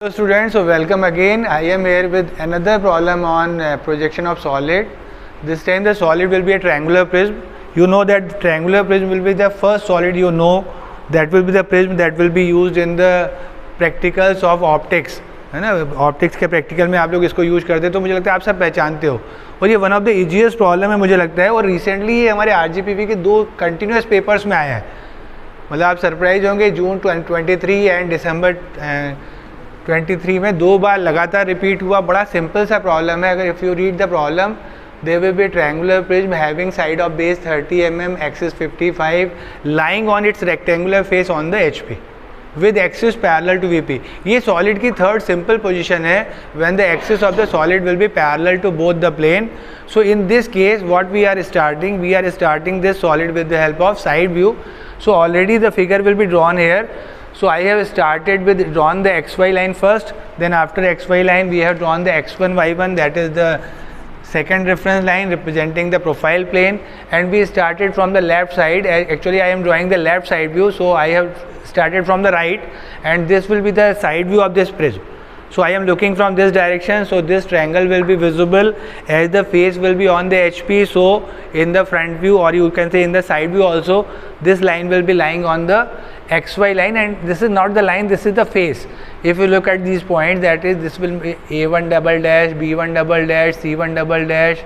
Hello students, so welcome again. I am here with another problem on projection of solid. This time the solid will be a triangular prism. You know that triangular prism will be the first solid, you know that will be the prism that will be used in the practicals of optics, है ना. Optics के practical में आप लोग इसको use करते हैं, तो मुझे लगता है आप सब पहचानते हो. और ये one of the easiest problem है मुझे लगता है. और रिसेंटली ये हमारे आरजीपीवी के दो कंटिन्यूस पेपर्स में आया है. मतलब आप सरप्राइज होंगे, जून 23 एंड दिसंबर 23 में दो बार लगातार रिपीट हुआ. बड़ा सिंपल सा प्रॉब्लम है. अगर if you read the problem, there will be a triangular prism having side of base 30 mm, axis 55, lying on its rectangular face on the HP with axis parallel to VP. ये solid की third simple position है when the axis of the solid will be parallel to both the plane. So in this case what we are starting this solid with the help of side view. So already the figure will be drawn here. So I have started with drawn the XY line first, then after XY line we have drawn the X1 Y1, that is the second reference line representing the profile plane, and we started from the left side. Actually I am drawing the left side view, so I have started from the right, and this will be the side view of this prism. So I am looking from this direction, so this triangle will be visible as the face will be on the HP. So in the front view, or you can say in the side view also, this line will be lying on the XY line, and this is not the line, this is the face. If you look at these points, that is, this will be A1 double dash, B1 double dash, C1 double dash,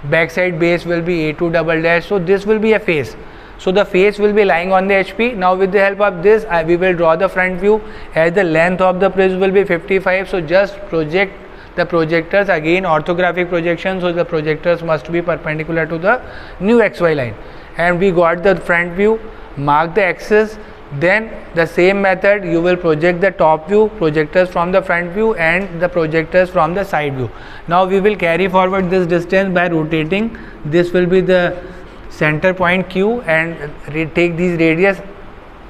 backside base will be A2 double dash. So this will be a face. So the face will be lying on the HP. Now with the help of this we will draw the front view, as the length of the prism will be 55. So just project the projectors, again orthographic projection, so the projectors must be perpendicular to the new XY line, and we got the front view, mark the axis. Then the same method you will project the top view, projectors from the front view and the projectors from the side view. Now we will carry forward this distance by rotating. This will be the center point Q, and take these radius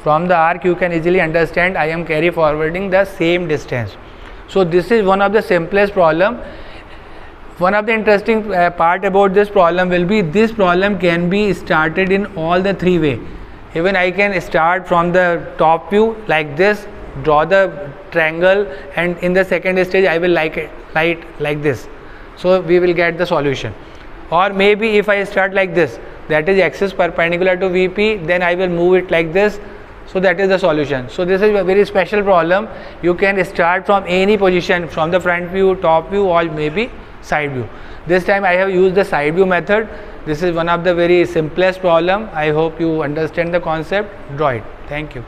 from the arc. You can easily understand I am carry forwarding the same distance. So this is one of the simplest problem. One of the interesting part about this problem will be, this problem can be started in all the three way. Even I can start from the top view like this, draw the triangle, and in the second stage I will light like this. So we will get the solution. Or maybe if I start like this, that is axis perpendicular to VP, then I will move it like this. So that is the solution. So this is a very special problem. You can start from any position, from the front view, top view, or maybe side view. This time I have used the side view method. This is one of the very simplest problem. I hope you understand the concept. Draw it. Thank you.